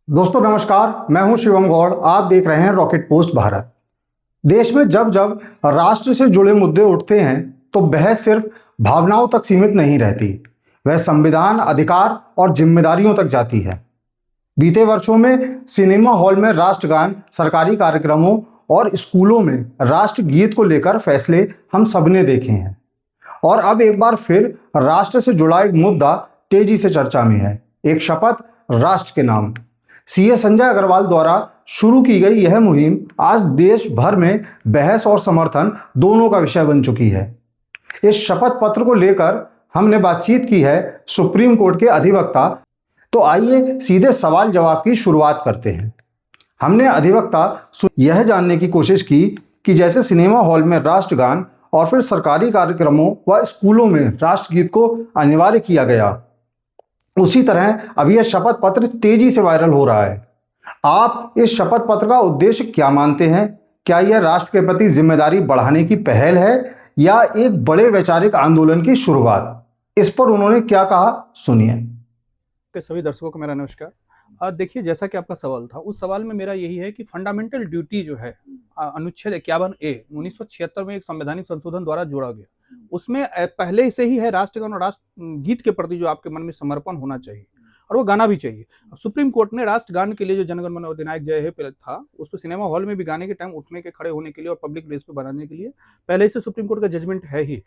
दोस्तों नमस्कार, मैं हूं शिवम गौड़। आप देख रहे हैं रॉकेट पोस्ट भारत। देश में जब जब राष्ट्र से जुड़े मुद्दे उठते हैं तो बहस सिर्फ भावनाओं तक सीमित नहीं रहती, वह संविधान, अधिकार और जिम्मेदारियों तक जाती है। बीते वर्षों में सिनेमा हॉल में राष्ट्रगान, सरकारी कार्यक्रमों और स्कूलों में राष्ट्रगीत को लेकर फैसले हम सबने देखे हैं। और अब एक बार फिर राष्ट्र से जुड़ा एक मुद्दा तेजी से चर्चा में है, एक शपथ राष्ट्र के नाम। सीए संजय अग्रवाल द्वारा शुरू की गई यह मुहिम आज देश भर में बहस और समर्थन दोनों का विषय बन चुकी है। इस शपथ पत्र को लेकर हमने बातचीत की है सुप्रीम कोर्ट के अधिवक्ता। तो आइए सीधे सवाल जवाब की शुरुआत करते हैं। हमने अधिवक्ता यह जानने की कोशिश की कि जैसे सिनेमा हॉल में राष्ट्रगान और फिर सरकारी कार्यक्रमों व स्कूलों में राष्ट्रगीत को अनिवार्य किया गया, उसी तरह अब यह शपथ पत्र तेजी से वायरल हो रहा है। आप इस शपथ पत्र का उद्देश्य क्या मानते हैं? क्या यह राष्ट्र के प्रति जिम्मेदारी बढ़ाने की पहल है या एक बड़े वैचारिक आंदोलन की शुरुआत? इस पर उन्होंने क्या कहा, सुनिए। सभी दर्शकों को मेरा नमस्कार। देखिए, जैसा कि आपका सवाल था, उस सवाल में मेरा यही है कि फंडामेंटल ड्यूटी जो है अनुच्छेद 51A 1976 में एक संवैधानिक संशोधन द्वारा जोड़ा गया, उसमें पहले से ही है राष्ट्रगान और राष्ट्र गीत के प्रति जो आपके मन में समर्पण होना चाहिए और वो गाना भी चाहिए। सुप्रीम कोर्ट ने राष्ट्रगान के लिए जो जनगण मन अधिनायक जय हे था, उस पर सिनेमा हॉल में भी गाने के टाइम उठने के, खड़े होने के लिए और पब्लिक प्लेस पे बनाने के लिए पहले से सुप्रीम कोर्ट का जजमेंट है ही।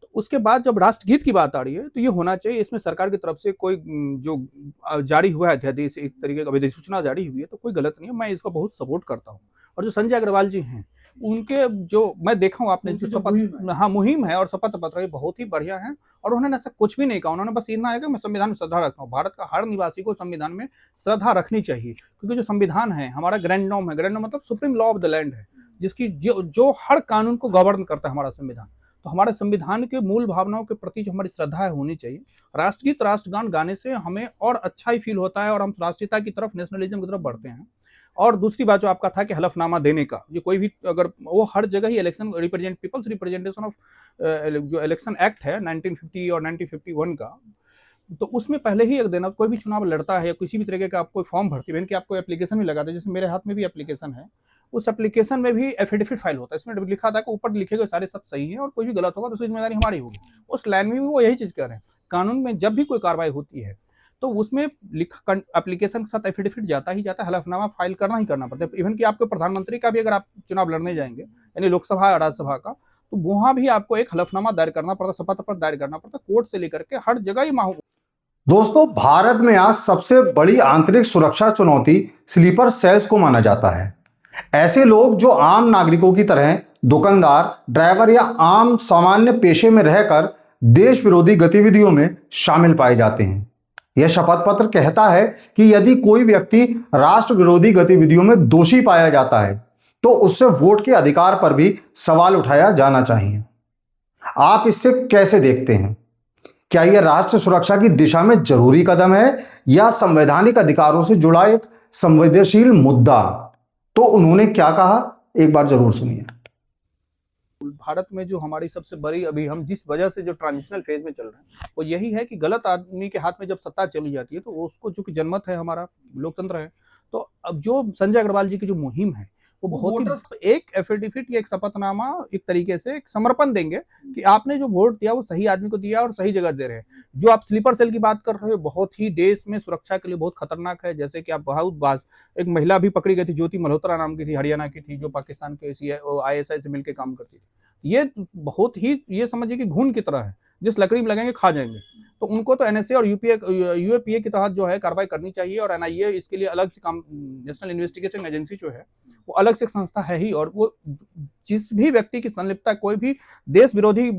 तो उसके बाद जब राष्ट्रगीत की बात आ रही है तो ये होना चाहिए, इसमें सरकार की तरफ से कोई जो जारी हुआ है अध्यादेश, एक तरीके का अधिसूचना जारी हुई है, तो कोई गलत नहीं है, मैं इसको बहुत सपोर्ट करता हूँ। और जो संजय अग्रवाल जी हैं, उनके जो मैं देखा हूँ, आपने जो शपथ, हाँ, मुहिम है और शपथ पत्र बहुत ही बढ़िया है। और उन्होंने ऐसा कुछ भी नहीं कहा, उन्होंने बस इतना है कि मैं संविधान में श्रद्धा रखता हूँ। भारत का हर निवासी को संविधान में श्रद्धा रखनी चाहिए, क्योंकि जो संविधान है हमारा ग्रैंड नॉर्म है, ग्रैंड नॉर्म मतलब supreme law of the land है, जिसकी जो हर कानून को गवर्न करता है हमारा संविधान। तो हमारे संविधान के मूल भावनाओं के प्रति जो हमारी श्रद्धा है होनी चाहिए। राष्ट्रगीत, राष्ट्रगान गाने से हमें और अच्छा ही फील होता है और हम राष्ट्रीयता की तरफ, नेशनलिज्म की तरफ बढ़ते हैं। और दूसरी बात जो आपका था कि हलफनामा देने का, ये कोई भी अगर वो हर जगह ही इलेक्शन पीपल्स रिप्रेजेंटेशन ऑफ जो इलेक्शन एक्ट है 1950 और 1951 का, तो उसमें पहले ही एक देना, कोई भी चुनाव लड़ता है या किसी भी तरीके का आप कोई फॉर्म भरती है कि आपको एप्लीकेशन भी लगाते हैं, जैसे मेरे हाथ में भी एप्लीकेशन है, उस एप्लीकेशन में भी एफिडेविट फाइल होता है। इसमें लिखा था कि ऊपर लिखे गए सारे सब सही है और कोई भी गलत होगा तो उसकी जिम्मेदारी हमारी होगी। उस लाइन में भी वो यही चीज कह रहे हैं। कानून में जब भी कोई कार्रवाई होती है तो उसमें एप्लीकेशन के साथ एफिडेविट जाता ही जाता है, हलफनामा फाइल करना ही करना पड़ता है। इवन कि आपके प्रधानमंत्री का भी अगर आप चुनाव लड़ने जाएंगे, यानी लोकसभा और राज्यसभा का, तो वहां भी आपको एक हलफनामा दायर करना पड़ता, शपथ पत्र दायर करना पड़ता, कोर्ट से लेकर के हर जगह ही माहौल। दोस्तों, भारत में आज सबसे बड़ी आंतरिक सुरक्षा चुनौती स्लीपर सेल्स को माना जाता है। ऐसे लोग जो आम नागरिकों की तरह दुकानदार, ड्राइवर या आम सामान्य पेशे में रहकर देश विरोधी गतिविधियों में शामिल पाए जाते हैं। यह शपथ पत्र कहता है कि यदि कोई व्यक्ति राष्ट्र विरोधी गतिविधियों में दोषी पाया जाता है तो उससे वोट के अधिकार पर भी सवाल उठाया जाना चाहिए। आप इससे कैसे देखते हैं? क्या यह राष्ट्र सुरक्षा की दिशा में जरूरी कदम है या संवैधानिक अधिकारों से जुड़ा एक संवेदनशील मुद्दा? तो उन्होंने क्या कहा, एक बार जरूर सुनिए। भारत में जो हमारी सबसे बड़ी, अभी हम जिस वजह से जो ट्रांजिशनल फेज में चल रहे हैं, वो यही है कि गलत आदमी के हाथ में जब सत्ता चली जाती है तो उसको, चूंकि जनमत है, हमारा लोकतंत्र है, तो अब जो संजय अग्रवाल जी की जो मुहिम है वो बहुत ही, एक एफिडेविट या एक शपथनामा, एक तरीके से एक समर्पण देंगे कि आपने जो वोट दिया वो सही आदमी को दिया और सही जगह दे रहे हैं। जो आप स्लीपर सेल की बात कर रहे हो, बहुत ही देश में सुरक्षा के लिए बहुत खतरनाक है। जैसे कि आप बहुत बात, एक महिला भी पकड़ी गई थी, ज्योति मल्होत्रा नाम की थी, हरियाणा की थी, जो पाकिस्तान के ISI से मिलकर काम करती थी। ये बहुत ही, ये समझिए कि घून की तरह है, जिस लकड़ी में लगेंगे खा जाएंगे। तो उनको तो NSA और UAPA के तहत जो है कार्रवाई करनी चाहिए, और NIA इसके लिए अलग से काम, नेशनल इन्वेस्टिगेशन एजेंसी जो है वो अलग से एक संस्था है ही। और वो जिस भी व्यक्ति की संलिप्तता कोई भी देश विरोधी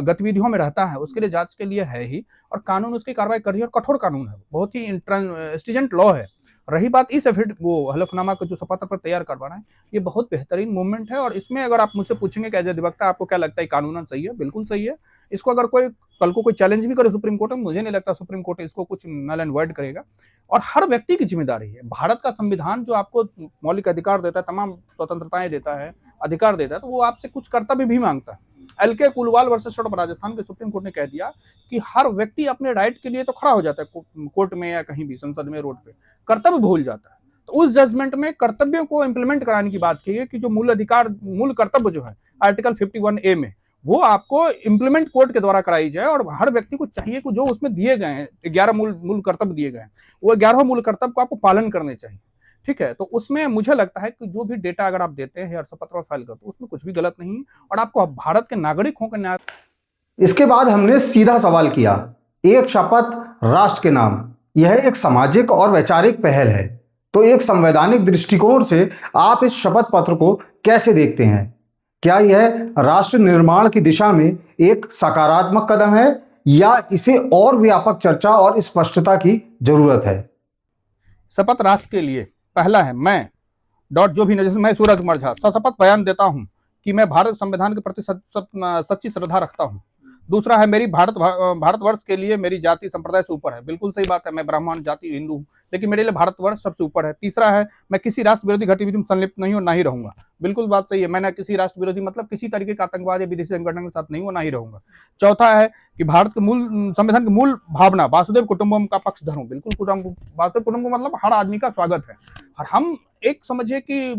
गतिविधियों में रहता है उसके लिए जांच के लिए है ही, और कानून उसकी कार्रवाई कर रही है, और कठोर कानून है, बहुत ही स्ट्रिजेंट लॉ है। रही बात इस वो हलफनामा का जो शपथ पत्र तैयार करवा रहे हैं, ये बहुत बेहतरीन मूवमेंट है। और इसमें अगर आप मुझसे पूछेंगे कि एज ए अधिवक्ता आपको क्या लगता है, कानूनन सही है? बिल्कुल सही है। इसको अगर कोई कल को कोई चैलेंज भी करे सुप्रीम कोर्ट में, मुझे नहीं लगता सुप्रीम कोर्ट इसको कुछ नल एंड वॉइड करेगा। और हर व्यक्ति की जिम्मेदारी है, भारत का संविधान जो आपको मौलिक अधिकार देता है, तमाम स्वतंत्रताएं देता है, अधिकार देता है, तो वो आपसे कुछ कर्तव्य भी मांगता है। L K Kulwal versus state of Rajasthan के सुप्रीम कोर्ट ने कह दिया कि हर व्यक्ति अपने राइट के लिए तो खड़ा हो जाता है कोर्ट में या कहीं भी संसद में, रोड पे, कर्तव्य भूल जाता है। तो उस जजमेंट में कर्तव्यों को इंप्लीमेंट कराने की बात की है कि जो मूल अधिकार, मूल कर्तव्य जो है आर्टिकल 51A में, वो आपको इंप्लीमेंट कोर्ट के द्वारा कराई जाए। और हर व्यक्ति को चाहिए कि जो उसमें दिए गए हैं 11 मूल कर्तव्य दिए गए हैं, वो 11 मूल कर्तव्य को आपको पालन करने चाहिए। ठीक है, तो उसमें मुझे लगता है कि जो भी डेटा अगर आप देते हैं या शपथ फाइल करते, उसमें कुछ भी गलत नहीं, और आपको भारत के नागरिक होकर इसके बाद हमने सीधा सवाल किया, एक शपथ राष्ट्र के नाम, यह एक सामाजिक और वैचारिक पहल है, तो एक संवैधानिक दृष्टिकोण से आप इस शपथ पत्र को कैसे देखते हैं? क्या यह राष्ट्र निर्माण की दिशा में एक सकारात्मक कदम है या इसे और व्यापक चर्चा और स्पष्टता की जरूरत है? शपथ राष्ट्र के लिए पहला है, मैं डॉट जो भी जैसे मैं सूरज कुमार झा सशपथ बयान देता हूं कि मैं भारत संविधान के प्रति सच्ची श्रद्धा रखता हूं। दूसरा है, मेरी भारतवर्ष के लिए मेरी जाति संप्रदाय से ऊपर है। बिल्कुल सही बात है, मैं ब्राह्मण जाति हिंदू हूँ, लेकिन मेरे लिए भारतवर्ष सबसे ऊपर है। तीसरा है, मैं किसी राष्ट्र विरोधी गतिविधि में संलिप्त नहीं हूँ, ना ही रहूंगा। बिल्कुल बात सही है, मैं ना किसी राष्ट्र विरोधी मतलब किसी तरीके का आतंकवाद या विदेशी संगठन के साथ नहीं हूँ, ना ही रहूंगा। चौथा है कि भारत के मूल संविधान की मूल भावना वासुदेव कुटुंबम का पक्षधर हूँ। बिल्कुल वासुदेव कुटुंबम मतलब हर आदमी का स्वागत है। और हम एक समझिए कि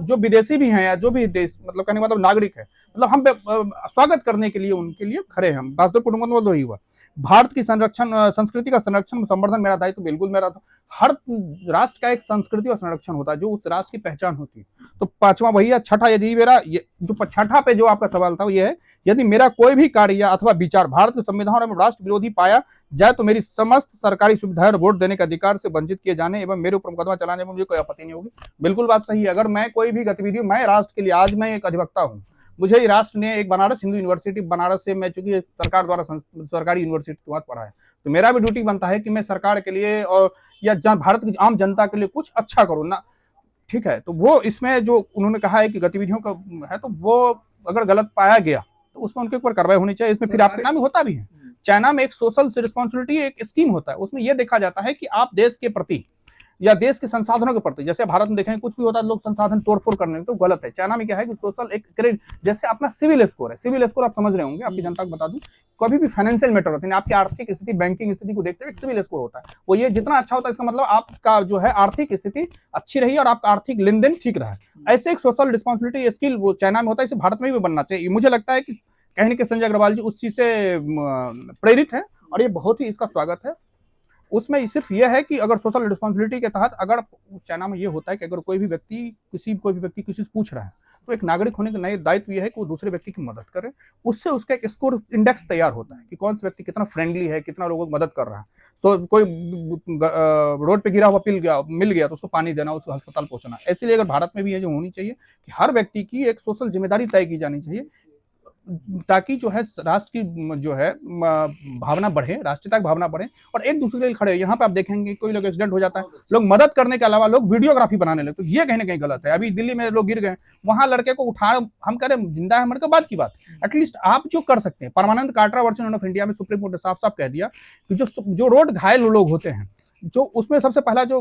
जो विदेशी भी हैं या जो भी देश मतलब कहने का मतलब नागरिक है, मतलब हम स्वागत करने के लिए उनके लिए खड़े हैं। हम वासुदेव कुटुंबकम मतलब वही हुआ। भारत की संरक्षण संस्कृति का संरक्षण संवर्धन मेरा दायित्व, बिल्कुल मेरा था। हर राष्ट्र का एक संस्कृति और संरक्षण होता है जो उस राष्ट्र की पहचान होती है। तो पांचवा वही है। छठा, यदि मेरा जो छठा पे जो आपका सवाल था वो ये है, यदि मेरा कोई भी कार्य अथवा विचार भारत के संविधान और राष्ट्र विरोधी पाया जाए तो मेरी समस्त सरकारी सुविधाएं और वोट देने के अधिकार से वंचित किए जाने एवं मेरे ऊपर मुकदमा चलाने में मुझे कोई आपत्ति नहीं होगी। बिल्कुल बात सही है। अगर मैं कोई भी गतिविधि, मैं राष्ट्र के लिए, आज मैं एक अधिवक्ता हूँ, मुझे राष्ट्र ने एक बनारस हिंदू यूनिवर्सिटी, बनारस से मैं चूंकि सरकार द्वारा सरकारी यूनिवर्सिटी वहां पढ़ा है, तो मेरा भी ड्यूटी बनता है कि मैं सरकार के लिए और या भारत की आम जनता के लिए कुछ अच्छा करूँ ना। ठीक है, तो वो इसमें जो उन्होंने कहा है कि गतिविधियों का है, तो वो अगर गलत पाया गया तो उसमें उनके ऊपर कार्रवाई होनी चाहिए। इसमें फिर आपके नाम होता भी है, चाइना में एक सोशल रिस्पॉन्सिबिलिटी एक स्कीम होता है, उसमें यह देखा जाता है कि आप देश के प्रति या देश के संसाधनों के प्रति, जैसे भारत में देखें कुछ भी होता है लोग संसाधन तोड़फोड़ करने, तो गलत है। चाइना में क्या है कि सोशल एक क्रेडिट, जैसे अपना सिविल स्कोर है, सिविल स्कोर आप समझ रहे होंगे, आपकी जनता को बता दूं, कभी भी फाइनेंशियल मैटर होता है, आपकी आर्थिक स्थिति, बैंकिंग स्थिति को देखते हुए एक सिविल स्कोर होता है। वो ये जितना अच्छा होता है इसका मतलब आपका जो है आर्थिक स्थिति अच्छी रही और आपका आर्थिक लेन देन ठीक रहा है। ऐसे एक सोशल रिस्पॉन्सिबिलिटी स्किल वो चाइना में होता है, इसे भारत में भी बनना चाहिए। मुझे लगता है कि कहीं कि संजय अग्रवाल जी उस चीज से प्रेरित है और ये बहुत ही इसका स्वागत है। उसमें सिर्फ यह है कि अगर सोशल रिस्पॉन्सिबिलिटी के तहत अगर चाइना में ये होता है कि अगर कोई भी व्यक्ति किसी से पूछ रहा है, तो एक नागरिक होने का नए दायित्व यह है कि वो दूसरे व्यक्ति की मदद करे। उससे उसका एक स्कोर इंडेक्स तैयार होता है कि कौन सा व्यक्ति कितना फ्रेंडली है, कितना लोगों की मदद कर रहा है। सो कोई रोड पे गिरा हुआ मिल गया तो उसको पानी देना, उसको अस्पताल पहुंचाना। इसलिए अगर भारत में भी ये जो होनी चाहिए कि हर व्यक्ति की एक सोशल जिम्मेदारी तय की जानी चाहिए, ताकि जो है राष्ट्र की जो है भावना बढ़े, राष्ट्रीयता की भावना बढ़े और एक दूसरे के लिए खड़े। यहाँ पे आप देखेंगे कोई लोग एक्सीडेंट हो जाता है, लोग मदद करने के अलावा लोग वीडियोग्राफी बनाने लगते, तो ये कहीं ना कहीं गलत है। अभी दिल्ली में लोग गिर गए, वहां लड़के को उठा, हम कह रहे जिंदा है मर के बाद की बात, एटलीस्ट आप जो कर सकते हैं। परमानंद काटरा वर्सन ऑफ इंडिया में सुप्रीम कोर्ट ने साफ साफ कह दिया कि जो रोड घायल लोग होते हैं, जो उसमें सबसे पहला जो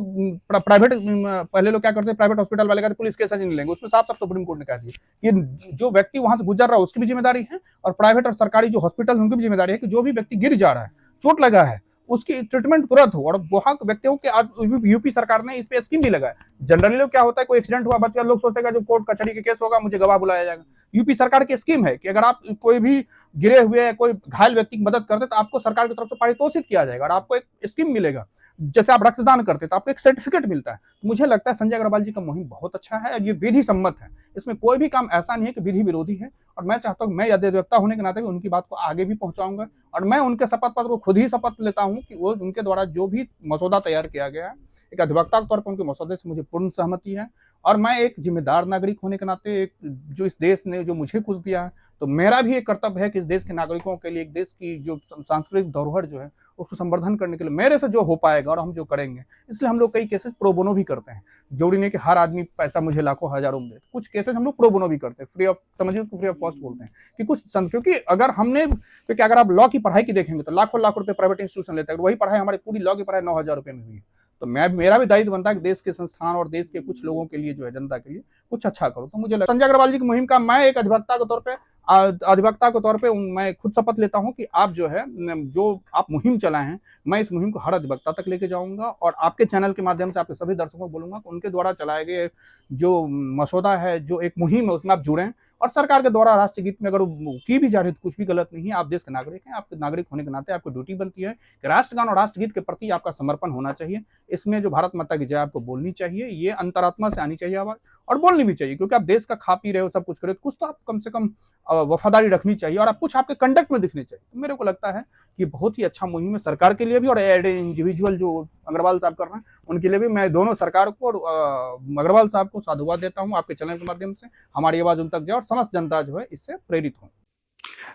प्राइवेट, पहले लोग क्या करते हैं प्राइवेट हॉस्पिटल वाले का पुलिस केस नहीं लेंगे, उसमें साफ साफ सुप्रीम कोर्ट ने कह दिया कि जो व्यक्ति वहां से गुजर रहा है उसकी भी जिम्मेदारी है और प्राइवेट और सरकारी जो हॉस्पिटल उनकी भी जिम्मेदारी है कि जो भी व्यक्ति गिर जा रहा है, चोट लगा है, उसकी ट्रीटमेंट तुरंत हो। और वहां व्यक्तियों के यूपी सरकार ने इस पे स्कीम भी लगाया। जनरली लोग क्या होता है, कोई एक्सीडेंट हुआ बच्चा, लोग सोचेगा जो कोर्ट कचहरी के केस होगा मुझे गवाह बुलाया जाएगा। यूपी सरकार की स्कीम है कि अगर आप कोई भी गिरे हुए कोई घायल व्यक्ति की मदद करते तो आपको सरकार की तरफ से पारितोषिक किया जाएगा और आपको एक स्कीम मिलेगा। जैसे आप रक्तदान करते तो आपको एक सर्टिफिकेट मिलता है। मुझे लगता है संजय अग्रवाल जी का मुहिम बहुत अच्छा है और ये विधि सम्मत है। इसमें कोई भी काम ऐसा नहीं है कि विधि विरोधी है। और मैं चाहता हूँ, मैं अधिवक्ता होने के नाते भी उनकी बात को आगे भी पहुंचाऊंगा और मैं उनके शपथ पत्र को खुद ही शपथ लेता हूँ कि वो उनके द्वारा जो भी मसौदा तैयार किया गया है, एक अधिवक्ता के तौर पर उनके मसौदे से मुझे पूर्ण सहमति है। और मैं एक जिम्मेदार नागरिक होने के नाते, एक जो इस देश ने जो मुझे कुछ दिया है, तो मेरा भी एक कर्तव्य है कि इस देश के नागरिकों के लिए, एक देश की जो सांस्कृतिक धरोहर जो है उसको संवर्धन करने के लिए मेरे से जो हो पाएगा और हम जो करेंगे। इसलिए हम लोग कई केसेस प्रो बोनो भी करते हैं। जरूरी नहीं कि हर आदमी पैसा मुझे लाखों हजारों में दे, कुछ केसेस हम लोग प्रो बोनो भी करते हैं, फ्री ऑफ, समझिए उसको फ्री ऑफ कॉस्ट बोलते हैं कि कुछ क्योंकि अगर हमने, क्योंकि अगर आप लॉ की पढ़ाई की देखेंगे तो लाखों लाख रुपए प्राइवेट इंस्टीट्यूशन लेते हैं, वही पढ़ाई हमारी पूरी लॉ की पढ़ाई 9,000 रुपए में हुई है। तो मेरा भी दायित्व बनता है कि देश के संस्थान और देश के कुछ लोगों के लिए जो है, जनता के लिए कुछ अच्छा करूं। तो मुझे संजय अग्रवाल जी की मुहिम का मैं एक अधिवक्ता के तौर पर अधिवक्ता के तौर पे मैं खुद शपथ लेता हूं कि आप जो है जो आप मुहिम चलाए हैं, मैं इस मुहिम को हर अधिवक्ता तक लेके जाऊंगा और आपके चैनल के माध्यम से आपके सभी दर्शकों को बोलूंगा कि उनके द्वारा चलाए गए जो मसौदा है, जो एक मुहिम है, उसमें आप जुड़ें। और सरकार के द्वारा राष्ट्रीय गीत में अगर की भी जा रही है तो कुछ भी गलत नहीं है। आप देश के नागरिक हैं, आपके नागरिक होने के नाते आपकी ड्यूटी बनती है कि राष्ट्रगान और राष्ट्रगीत के प्रति आपका समर्पण होना चाहिए। इसमें जो भारत माता की जय आपको बोलनी चाहिए, ये अंतरात्मा से आनी चाहिए आवाज, और बोलनी भी चाहिए, क्योंकि आप देश का खा पी रहे हो, सब कुछ करे, कुछ तो आप कम से कम वफादारी रखनी चाहिए और आप कुछ आपके कंडक्ट में दिखने चाहिए। तो मेरे को लगता है कि बहुत ही अच्छा मुहिम है सरकार के लिए भी और इंडिविजुअल जो अग्रवाल साहब कर रहे हैं उनके लिए भी। मैं दोनों सरकार को और अग्रवाल साहब को साधुवाद देता हूं आपके चैनल के माध्यम से। हमारी आवाज उन तक जाए और समस्त जनता जो है इससे प्रेरित हो।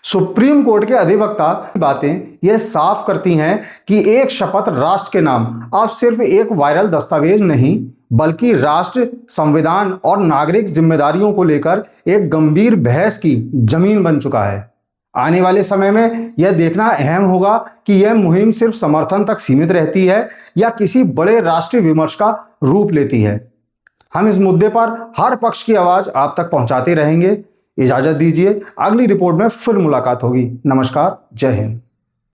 सुप्रीम कोर्ट के अधिवक्ता बातें यह साफ करती हैं कि एक शपथ राष्ट्र के नाम अब सिर्फ एक वायरल दस्तावेज नहीं, बल्कि राष्ट्र, संविधान और नागरिक जिम्मेदारियों को लेकर एक गंभीर बहस की जमीन बन चुका है। आने वाले समय में यह देखना अहम होगा कि यह मुहिम सिर्फ समर्थन तक सीमित रहती है या किसी बड़े राष्ट्रीय विमर्श का रूप लेती है। हम इस मुद्दे पर हर पक्ष की आवाज आप तक पहुंचाते रहेंगे। इजाजत दीजिए, अगली रिपोर्ट में फिर मुलाकात होगी। नमस्कार, जय हिंद।